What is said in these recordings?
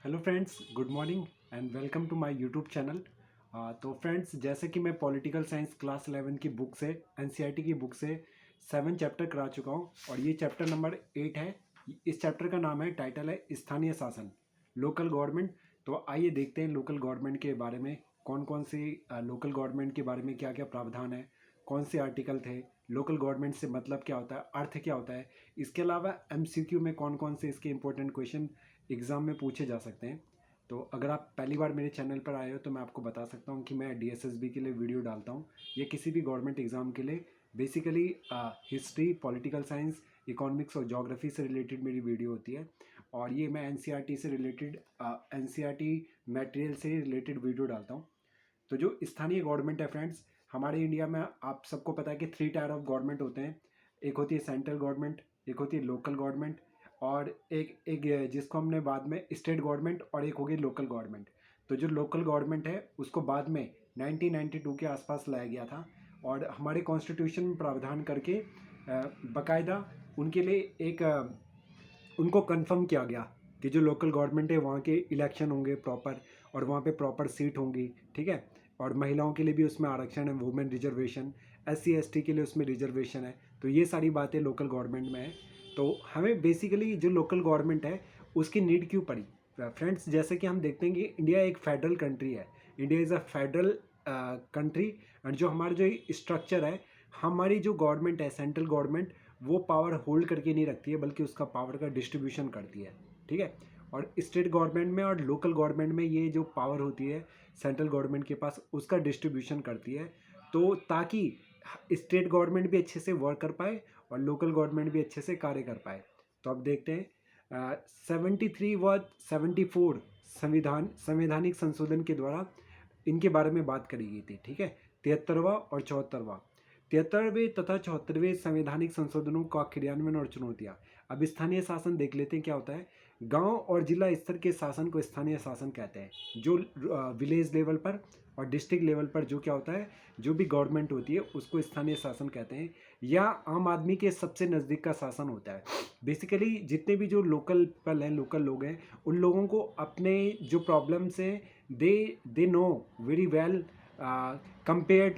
Hello friends, good morning and welcome to my YouTube channel. तो friends, जैसे कि मैं पॉलिटिकल साइंस क्लास 11 की बुक से एनसीईआरटी की बुक से 7 चैप्टर करा चुका हूँ और ये चैप्टर नंबर 8 है। इस चैप्टर का नाम है, टाइटल है स्थानीय शासन, लोकल गवर्नमेंट। तो आइए देखते हैं लोकल गवर्नमेंट के बारे में, कौन कौन सी लोकल गवर्नमेंट के बारे में क्या क्या प्रावधान है, कौन से आर्टिकल थे, लोकल गवर्नमेंट से मतलब क्या होता है, अर्थ क्या होता है। इसके अलावा एमसीक्यू में कौन कौन से इसके इंपॉर्टेंट क्वेश्चन एग्ज़ाम में पूछे जा सकते हैं। तो अगर आप पहली बार मेरे चैनल पर आए हो तो मैं आपको बता सकता हूँ कि मैं डीएसएसबी के लिए वीडियो डालता हूँ या किसी भी गवर्नमेंट एग्ज़ाम के लिए। Basically history, political science, economics और जोग्राफी से रिलेटेड मेरी वीडियो होती है। और ये मैं एनसीईआरटी से रिलेटेड, एनसीईआरटी मटेरियल से रिलेटेड वीडियो डालता हूँ। तो जो स्थानीय गवर्नमेंट है फ्रेंड्स, हमारे इंडिया में आप सबको पता है कि 3 टायर ऑफ गवर्नमेंट होते हैं। एक होती है सेंट्रल गवर्नमेंट, एक होती है लोकल गवर्नमेंट और एक एक जिसको हमने बाद में स्टेट गवर्नमेंट, और एक होगी लोकल गवर्नमेंट। तो जो लोकल गवर्नमेंट है उसको बाद में 1992 के आसपास लाया गया था और हमारे कॉन्स्टिट्यूशन में प्रावधान करके बाकायदा उनके लिए एक उनको कंफर्म किया गया कि जो लोकल गवर्नमेंट है वहाँ के इलेक्शन होंगे प्रॉपर और वहाँ पे प्रॉपर सीट होंगी, ठीक है। और महिलाओं के लिए भी उसमें आरक्षण है, वुमेन रिजर्वेशन, एससी एसटी के लिए उसमें रिजर्वेशन है। तो ये सारी बातें लोकल गवर्नमेंट में है। तो हमें बेसिकली जो लोकल गवर्नमेंट है उसकी नीड क्यों पड़ी फ्रेंड्स, जैसे कि हम देखते हैं कि इंडिया एक फेडरल कंट्री है। India is a federal country and जो हमारा जो स्ट्रक्चर है, हमारी जो गवर्नमेंट है सेंट्रल गवर्नमेंट, वो पावर होल्ड करके नहीं रखती है बल्कि उसका पावर का डिस्ट्रीब्यूशन करती है, ठीक है। और स्टेट गवर्नमेंट में और लोकल गवर्नमेंट में ये जो पावर होती है सेंट्रल गवर्नमेंट के पास, उसका डिस्ट्रीब्यूशन करती है। तो ताकि स्टेट गवर्नमेंट भी अच्छे से वर्क कर पाए और लोकल गवर्नमेंट भी अच्छे से कार्य कर पाए। तो अब देखते हैं 73 व 74 संवैधानिक संशोधन के द्वारा इनके बारे में बात करी गई थी, ठीक है। 73वां और 74वां, 73वें तथा 74वें संवैधानिक संशोधनों का क्रियान्वयन और चुनौतियाँ। अब स्थानीय शासन देख लेते हैं क्या होता है। गांव और जिला स्तर के शासन को स्थानीय शासन कहते हैं। जो विलेज लेवल पर और डिस्ट्रिक्ट लेवल पर जो क्या होता है, जो भी गवर्नमेंट होती है उसको स्थानीय शासन कहते हैं, या आम आदमी के सबसे नज़दीक का शासन होता है। बेसिकली जितने भी जो लोकल पीपल हैं, लोकल लोग हैं, उन लोगों को अपने जो प्रॉब्लम्स हैं, they know very well compare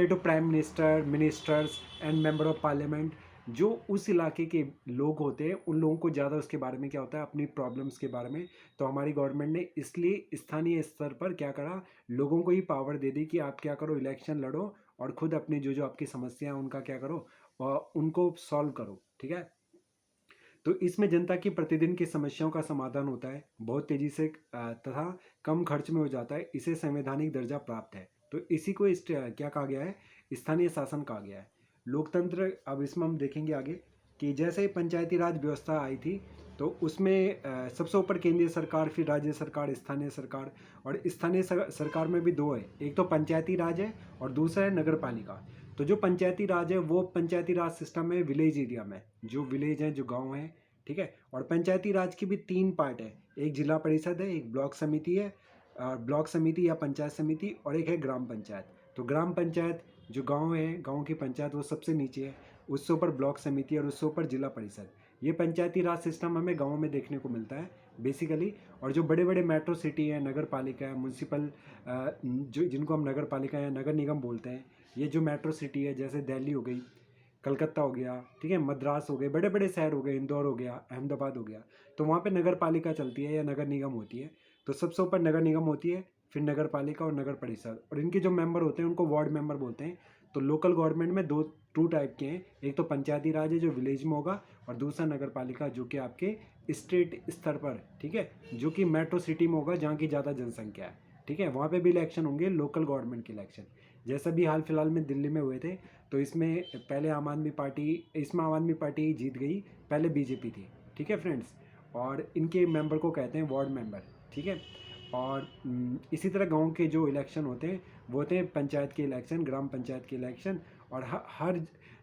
to prime minister, ministers and member of parliament. जो उस इलाके के लोग होते हैं उन लोगों को ज़्यादा उसके बारे में क्या होता है, अपनी प्रॉब्लम्स के बारे में। तो हमारी गवर्नमेंट ने इसलिए स्थानीय स्तर पर क्या करा, लोगों को ही पावर दे दी कि आप क्या करो, इलेक्शन लड़ो और खुद अपनी जो जो आपकी समस्या है उनका क्या करो और उनको सॉल्व करो, ठीक है। तो इसमें जनता की प्रतिदिन की समस्याओं का समाधान होता है बहुत तेजी से तथा कम खर्च में हो जाता है। इसे संवैधानिक दर्जा प्राप्त है। तो इसी को क्या कहा गया है, स्थानीय शासन कहा गया है। लोकतंत्र, अब इसमें हम देखेंगे आगे कि जैसे ही पंचायती राज व्यवस्था आई थी तो उसमें सबसे ऊपर केंद्रीय सरकार, फिर राज्य सरकार, स्थानीय सरकार। और स्थानीय सरकार में भी दो है, एक तो पंचायती राज है और दूसरा है नगर पालिका। तो जो पंचायती राज है वो पंचायती राज सिस्टम है विलेज एरिया में, जो विलेज हैं, जो गांव हैं, ठीक है। और पंचायती राज की भी 3 पार्ट है, एक जिला परिषद है, एक ब्लॉक समिति है, ब्लॉक समिति या पंचायत समिति, और एक है ग्राम पंचायत। तो ग्राम पंचायत जो गांव है, गांव की पंचायत वो सबसे नीचे है, उससे ऊपर ब्लॉक समिति और उससे ऊपर जिला परिषद। ये पंचायती राज सिस्टम हमें गाँव में देखने को मिलता है बेसिकली। और जो बड़े बड़े मेट्रो सिटी है, नगर पालिका है, म्यूनसिपल, जो जिनको हम नगर पालिका या नगर निगम बोलते हैं, ये जो मेट्रो सिटी है जैसे दिल्ली हो गई, कलकत्ता हो गया, ठीक है, मद्रास हो गए, बड़े बड़े शहर हो गए, इंदौर हो गया, अहमदाबाद हो गया। तो वहाँ पे नगर पालिका चलती है या नगर निगम होती है। तो सबसे ऊपर नगर निगम होती है, फिर नगर पालिका और नगर परिषद, और इनके जो मेंबर होते हैं उनको वार्ड मेंबर बोलते हैं। तो लोकल गवर्नमेंट में टू टाइप के हैं, एक तो पंचायती राज है जो विलेज में होगा, और दूसरा नगर पालिका जो कि आपके स्टेट स्तर पर, ठीक है, जो कि मेट्रो सिटी में होगा जहाँ की ज़्यादा जनसंख्या है, ठीक है। वहाँ पे भी इलेक्शन होंगे, लोकल गवर्नमेंट के इलेक्शन, जैसा भी हाल फिलहाल में दिल्ली में हुए थे। तो इसमें पहले आम आदमी पार्टी, इसमें आम आदमी पार्टी जीत गई, पहले बीजेपी थी, ठीक है फ्रेंड्स। और इनके मेंबर को कहते हैं वार्ड मेंबर, ठीक है। और इसी तरह गांव के जो इलेक्शन होते हैं वो होते हैं पंचायत के इलेक्शन, ग्राम पंचायत के इलेक्शन। और हर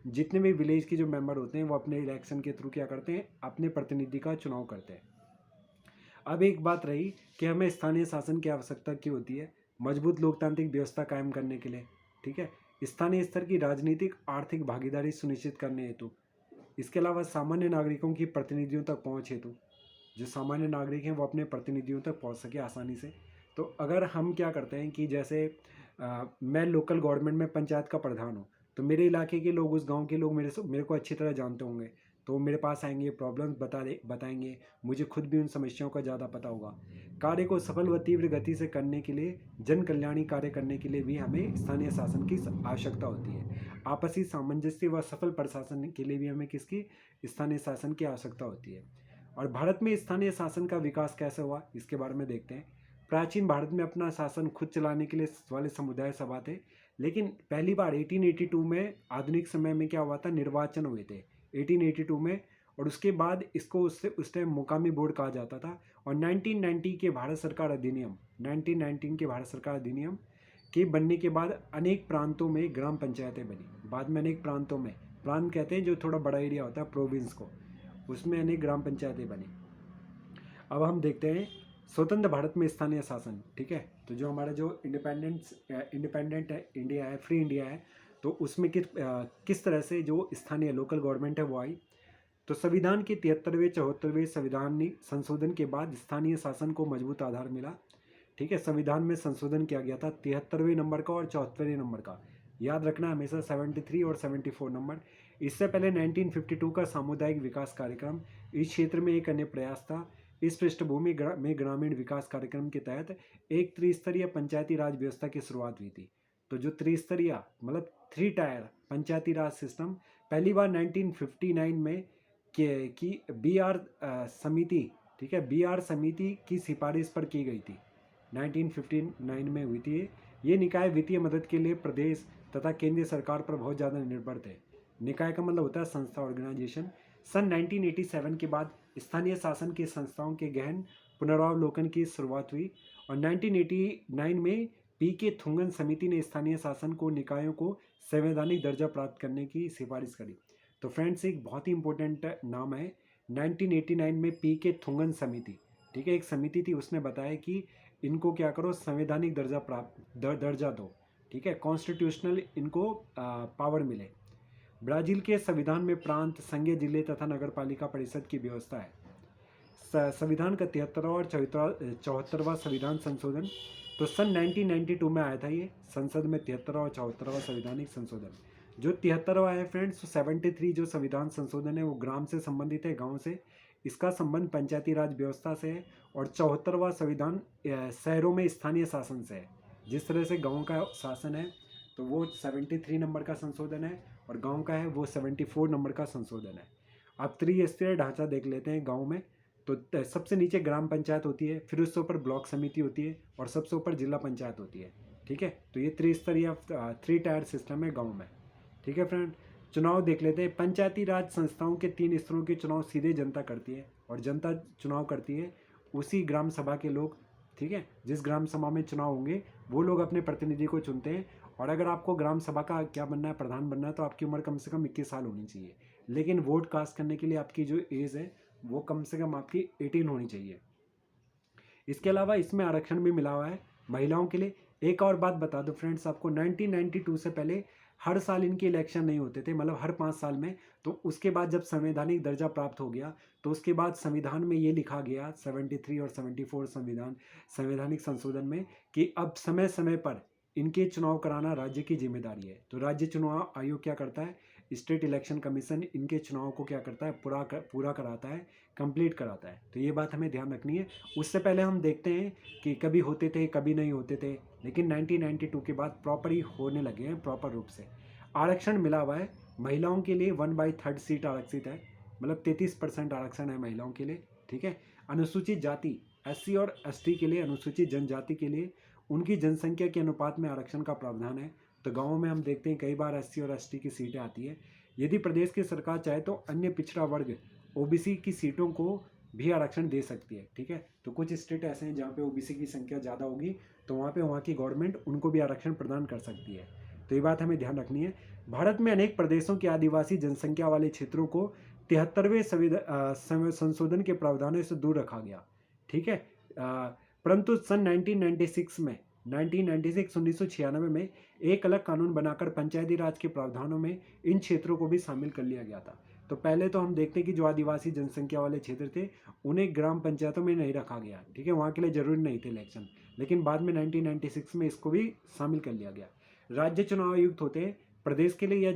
जितने भी विलेज के जो मेंबर होते हैं वो अपने इलेक्शन के थ्रू क्या करते हैं, अपने प्रतिनिधि का चुनाव करते हैं। अब एक बात रही कि हमें स्थानीय शासन की आवश्यकता क्यों होती है, मजबूत लोकतांत्रिक व्यवस्था कायम करने के लिए, ठीक है। स्थानीय स्तर की राजनीतिक आर्थिक भागीदारी सुनिश्चित करने हेतु, इसके अलावा सामान्य नागरिकों की प्रतिनिधियों तक पहुंच हेतु, जो सामान्य नागरिक हैं वो अपने प्रतिनिधियों तक पहुंच सके आसानी से। तो अगर हम क्या करते हैं कि जैसे मैं लोकल गवर्नमेंट में पंचायत का प्रधान हूँ, तो मेरे इलाके के लोग, उस गांव के लोग मेरे को अच्छी तरह जानते होंगे, तो मेरे पास आएंगे, प्रॉब्लम्स बताएंगे, मुझे खुद भी उन समस्याओं का ज़्यादा पता होगा। कार्य को सफल व तीव्र गति से करने के लिए, जन कल्याणी कार्य करने के लिए भी हमें स्थानीय शासन की आवश्यकता होती है। आपसी सामंजस्य व सफल प्रशासन के लिए भी हमें किसकी, स्थानीय शासन की आवश्यकता होती है। और भारत में स्थानीय शासन का विकास कैसे हुआ, इसके बारे में देखते हैं। प्राचीन भारत में अपना शासन खुद चलाने के लिए वाले समुदाय सभा थे, लेकिन पहली बार 1882 में, आधुनिक समय में क्या हुआ था, निर्वाचन हुए थे 1882 में। और उसके बाद इसको उस टाइम मुकामी बोर्ड कहा जाता था। और 1990 के भारत सरकार अधिनियम, 1919 के भारत सरकार अधिनियम के बनने के बाद अनेक प्रांतों में ग्राम पंचायतें बनी। बाद में अनेक प्रांतों में, प्रांत कहते हैं जो थोड़ा बड़ा एरिया होता है प्रोविंस को, उसमें अनेक ग्राम पंचायतें बनी। अब हम देखते हैं स्वतंत्र भारत में स्थानीय शासन। ठीक है, तो जो हमारा जो इंडिपेंडेंट है इंडिया है, फ्री इंडिया है, तो उसमें किस तरह से जो स्थानीय लोकल गवर्नमेंट है वो आई। तो संविधान के 73वें 74वें संविधान संशोधन के बाद स्थानीय शासन को मजबूत आधार मिला। ठीक है, संविधान में संशोधन किया गया था 73वें नंबर का और 74वें नंबर का, याद रखना हमेशा 73 और 74 नंबर। इससे पहले 1952 का सामुदायिक विकास कार्यक्रम इस क्षेत्र में एक अन्य प्रयास था। इस पृष्ठभूमि में ग्रामीण विकास कार्यक्रम के तहत एक त्रिस्तरीय पंचायती राज व्यवस्था की शुरुआत हुई थी। तो जो त्रिस्तरीय मतलब 3 टायर पंचायती राज सिस्टम पहली बार 1959 में की BR समिति, ठीक है, BR समिति की सिफारिश पर की गई थी, 1959 में हुई थी। ये निकाय वित्तीय मदद के लिए प्रदेश तथा केंद्रीय सरकार पर बहुत ज़्यादा निर्भर थे। निकाय का मतलब होता है संस्था, ऑर्गेनाइजेशन। सन 1987 के बाद स्थानीय शासन की संस्थाओं के गहन पुनरावलोकन की शुरुआत हुई और 1989 में PK थुंगन समिति ने स्थानीय शासन को निकायों को संवैधानिक दर्जा प्राप्त करने की सिफारिश करी। तो फ्रेंड्स, एक बहुत ही इंपॉर्टेंट नाम है 1989 में PK थुंगन समिति। ठीक है, एक समिति थी, उसने बताया कि इनको क्या करो, संवैधानिक दर्जा दो। ठीक है, कॉन्स्टिट्यूशनल इनको पावर मिले। ब्राज़ील के संविधान में प्रांत, संघीय, जिले तथा नगरपालिका परिषद की व्यवस्था है। संविधान का 73वां और 74वां संविधान संशोधन तो सन 1992 में आया था। ये संसद में 73वां और 74वां संविधानिक संशोधन। जो 73वां है फ्रेंड्स, 73 जो संविधान संशोधन है वो ग्राम से संबंधित है, गांव से। इसका संबंध पंचायती राज व्यवस्था से है। और 74वां संविधान शहरों में स्थानीय शासन से है। जिस तरह से गाँव का शासन है तो वो 73 नंबर का संशोधन है, और गांव का है वो 74 नंबर का संशोधन है। अब त्रिस्तरीय ढांचा देख लेते हैं गांव में। तो सबसे नीचे ग्राम पंचायत होती है, फिर उससे ऊपर ब्लॉक समिति होती है, और सबसे ऊपर जिला पंचायत होती है। ठीक है, तो ये त्रिस्तरीय 3 टायर सिस्टम है गाँव में। ठीक है फ्रेंड, चुनाव देख लेते हैं। पंचायती राज संस्थाओं के 3 स्तरों के चुनाव सीधे जनता करती है, और जनता चुनाव करती है उसी ग्राम सभा के लोग। ठीक है, जिस ग्राम सभा में चुनाव होंगे वो लोग अपने प्रतिनिधि को चुनते हैं। और अगर आपको ग्राम सभा का क्या बनना है, प्रधान बनना है, तो आपकी उम्र कम से कम 21 साल होनी चाहिए। लेकिन वोट कास्ट करने के लिए आपकी जो एज है वो कम से कम आपकी 18 होनी चाहिए। इसके अलावा इसमें आरक्षण भी मिला हुआ है महिलाओं के लिए। एक और बात बता दो फ्रेंड्स आपको, 1992 से पहले हर साल इनके इलेक्शन नहीं होते थे, मतलब हर 5 साल में। तो उसके बाद जब संवैधानिक दर्जा प्राप्त हो गया तो उसके बाद संविधान में ये लिखा गया, 73 और 74 संवैधानिक संशोधन में, कि अब समय समय पर इनके चुनाव कराना राज्य की जिम्मेदारी है। तो राज्य चुनाव आयोग क्या करता है, स्टेट इलेक्शन कमीशन इनके चुनाव को क्या करता है, पूरा कराता है, कंप्लीट कराता है। तो ये बात हमें ध्यान रखनी है। उससे पहले हम देखते हैं कि कभी होते थे कभी नहीं होते थे, लेकिन 1992 के बाद प्रॉपर ही होने लगे हैं, प्रॉपर रूप से। आरक्षण मिला हुआ है महिलाओं के लिए, 1/3 सीट आरक्षित है, मतलब 33% आरक्षण है महिलाओं के लिए। ठीक है, अनुसूचित जाति SC और ST के लिए, अनुसूचित जनजाति के लिए उनकी जनसंख्या के अनुपात में आरक्षण का प्रावधान है। तो गाँवों में हम देखते हैं कई बार SC और ST की सीटें आती है। यदि प्रदेश की सरकार चाहे तो अन्य पिछड़ा वर्ग OBC की सीटों को भी आरक्षण दे सकती है। ठीक है, तो कुछ स्टेट ऐसे हैं जहाँ पे OBC की संख्या ज़्यादा होगी, तो वहाँ की गवर्नमेंट उनको भी आरक्षण प्रदान कर सकती है। तो ये बात हमें ध्यान रखनी है। भारत में अनेक प्रदेशों के आदिवासी जनसंख्या वाले क्षेत्रों को 73वें संशोधन के प्रावधानों से दूर रखा गया। ठीक है, परंतु सन 1996 में एक अलग कानून बनाकर पंचायती राज के प्रावधानों में इन क्षेत्रों को भी शामिल कर लिया गया था। तो पहले तो हम देखते हैं कि जो आदिवासी जनसंख्या वाले क्षेत्र थे उन्हें ग्राम पंचायतों में नहीं रखा गया, ठीक है, वहाँ के लिए जरूरी नहीं थे इलेक्शन, लेकिन बाद में 1996 में इसको भी शामिल कर लिया गया। राज्य चुनाव आयुक्त होते हैं प्रदेश के लिए, यह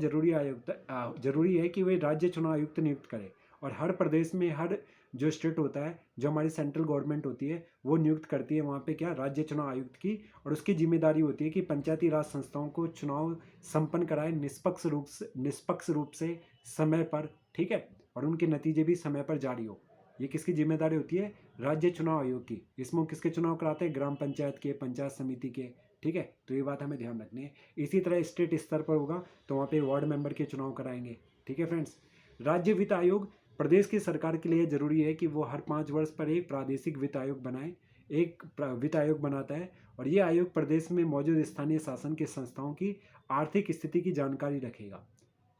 जरूरी है कि वे राज्य चुनाव आयुक्त नियुक्त करें, और हर प्रदेश में हर जो स्टेट होता है, जो हमारी सेंट्रल गवर्नमेंट होती है वो नियुक्त करती है वहाँ पे क्या, राज्य चुनाव आयुक्त की, और उसकी जिम्मेदारी होती है कि पंचायती राज संस्थाओं को चुनाव संपन्न कराए निष्पक्ष रूप से समय पर, ठीक है, और उनके नतीजे भी समय पर जारी हो। ये किसकी जिम्मेदारी होती है, राज्य चुनाव आयोग की। इसमें किसके चुनाव कराते हैं, ग्राम पंचायत के, पंचायत समिति के, ठीक है, तो ये बात हमें ध्यान रखनी है। इसी तरह स्टेट स्तर पर होगा तो वहाँ पे वार्ड मेंबर के चुनाव कराएंगे, ठीक है फ्रेंड्स। राज्य वित्त आयोग, प्रदेश की सरकार के लिए जरूरी है कि वो हर 5 वर्ष पर एक प्रादेशिक वित्त आयोग बनाए, एक वित्त आयोग बनाता है, और ये आयोग प्रदेश में मौजूद स्थानीय शासन के संस्थाओं की आर्थिक स्थिति की जानकारी रखेगा।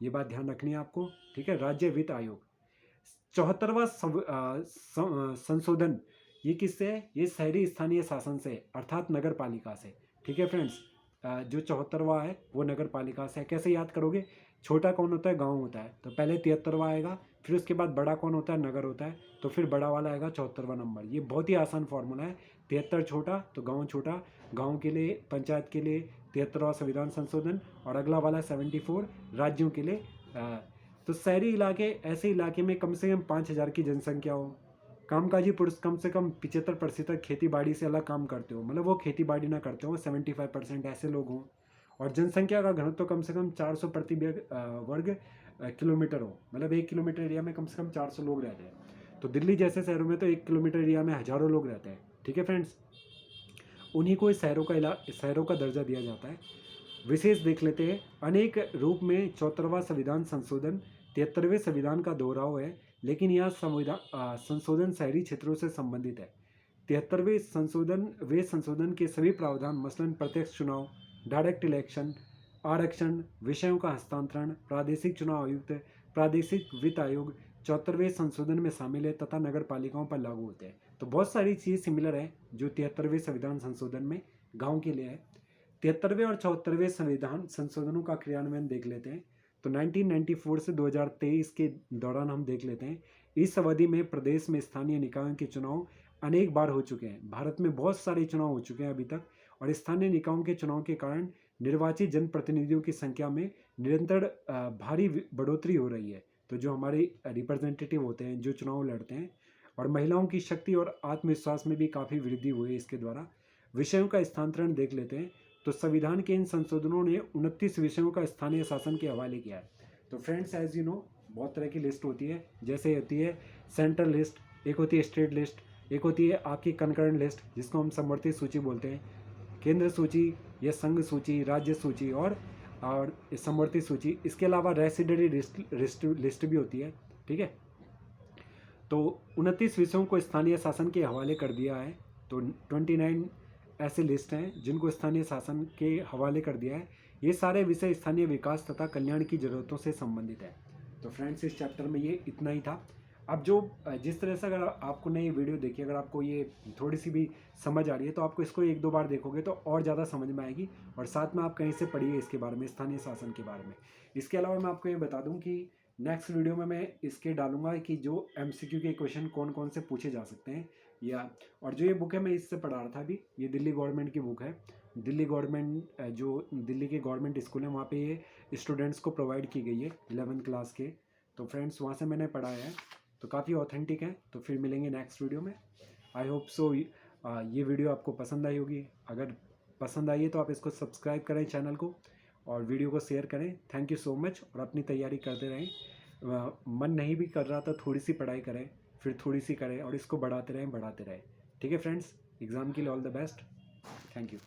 ये बात ध्यान रखनी है आपको, ठीक है। राज्य वित्त आयोग 74वां संशोधन, ये किससे है, ये शहरी स्थानीय शासन से अर्थात नगर पालिका से, ठीक है फ्रेंड्स। जो 74वां है वो नगर पालिका से है। कैसे याद करोगे, छोटा कौन होता है, गांव होता है, तो पहले 73वां आएगा, फिर उसके बाद बड़ा कौन होता है, नगर होता है, तो फिर बड़ा वाला आएगा 74वां नंबर। ये बहुत ही आसान फॉर्मूला है। 73 छोटा तो गांव छोटा, गांव के लिए, पंचायत के लिए 73वां संविधान संशोधन, और अगला वाला 74 राज्यों के लिए। तो शहरी इलाके, ऐसे इलाके में कम से कम 5000 की जनसंख्या हो, कामकाजी पुरुष कम से कम 75% खेती बाड़ी से अलग काम करते हो, मतलब वो खेती बाड़ी ना करते हो, 75% ऐसे लोग हों, और जनसंख्या का घनत्व तो कम से कम 400 प्रति वर्ग किलोमीटर हो, मतलब 1 किलोमीटर एरिया में कम से कम 400 लोग रहते हैं। तो दिल्ली जैसे शहरों में तो 1 किलोमीटर एरिया में हजारों लोग रहते हैं, ठीक है फ्रेंड्स। उन्हीं को शहरों का दर्जा दिया जाता है। विशेष देख लेते हैं, अनेक रूप में 74वां संविधान संशोधन 73वें संविधान का दोहराव है, लेकिन यह संशोधन शहरी क्षेत्रों से संबंधित है। 73वें संशोधन वे संशोधन के सभी प्रावधान, मसलन प्रत्यक्ष चुनाव, डायरेक्ट इलेक्शन, आरक्षण, विषयों का हस्तांतरण, प्रादेशिक चुनाव आयुक्त, प्रादेशिक वित्त आयोग 74वें संशोधन में शामिल है तथा नगर पालिकाओं पर लागू होते हैं। तो बहुत सारी चीज़ सिमिलर है जो 73वें संविधान संशोधन में गाँव के लिए है। 73वें और 74वें संविधान संशोधनों का क्रियान्वयन देख लेते हैं। तो 1994 से 2023 के दौरान हम देख लेते हैं। इस अवधि में प्रदेश में स्थानीय निकायों के चुनाव अनेक बार हो चुके हैं। भारत में बहुत सारे चुनाव हो चुके हैं अभी तक, और स्थानीय निकायों के चुनाव के कारण निर्वाचित जनप्रतिनिधियों की संख्या में निरंतर भारी बढ़ोतरी हो रही है। तो जो हमारे रिप्रेजेंटेटिव होते हैं, जो चुनाव लड़ते हैं, और महिलाओं की शक्ति और आत्मविश्वास में भी काफ़ी वृद्धि हुई है इसके द्वारा। विषयों का स्थानांतरण देख लेते हैं। तो संविधान के इन संशोधनों ने 29 विषयों का स्थानीय शासन के हवाले किया है। तो फ्रेंड्स, एज यू नो, बहुत तरह की लिस्ट होती है, जैसे होती है सेंट्रल लिस्ट, एक होती है स्टेट लिस्ट, एक होती है आपकी कंकरेंट लिस्ट जिसको हम समवर्ती सूची बोलते हैं, केंद्र सूची या संघ सूची, राज्य सूची और समवर्ती सूची। इसके अलावा रेसिडेंट लिस्ट भी होती है, ठीक है। तो 29 विषयों को स्थानीय शासन के हवाले कर दिया है। तो 29 ऐसे लिस्ट हैं जिनको स्थानीय शासन के हवाले कर दिया है। ये सारे विषय स्थानीय विकास तथा कल्याण की ज़रूरतों से संबंधित है। तो फ्रेंड्स, इस चैप्टर में ये इतना ही था। अब जिस तरह से अगर आपको नई वीडियो देखी, अगर आपको ये थोड़ी सी भी समझ आ रही है तो आपको इसको 1-2 बार देखोगे तो और ज़्यादा समझ में आएगी, और साथ में आप कहीं से पढ़िए इसके बारे में, स्थानीय शासन के बारे में। इसके अलावा मैं आपको ये बता दूं कि नेक्स्ट वीडियो में मैं इसके डालूंगा कि जो MCQ के क्वेश्चन कौन कौन से पूछे जा सकते हैं, या और जो ये बुक है मैं इससे पढ़ा रहा था अभी, ये दिल्ली गवर्नमेंट की बुक है। दिल्ली गवर्नमेंट, जो दिल्ली के गवर्नमेंट स्कूल हैं वहाँ पे ये स्टूडेंट्स को प्रोवाइड की गई है 11th क्लास के। तो फ्रेंड्स, वहाँ से मैंने पढ़ाया है, तो काफ़ी ऑथेंटिक है। तो फिर मिलेंगे नेक्स्ट वीडियो में। आई होप सो ये वीडियो आपको पसंद आई होगी। अगर पसंद आई है तो आप इसको सब्सक्राइब करें चैनल को, और वीडियो को शेयर करें। थैंक यू सो मच, और अपनी तैयारी करते रहें। मन नहीं भी कर रहा तो थोड़ी सी पढ़ाई करें, फिर थोड़ी सी करें, और इसको बढ़ाते रहें। ठीक है फ्रेंड्स, एग्ज़ाम के लिए all the best. Thank you.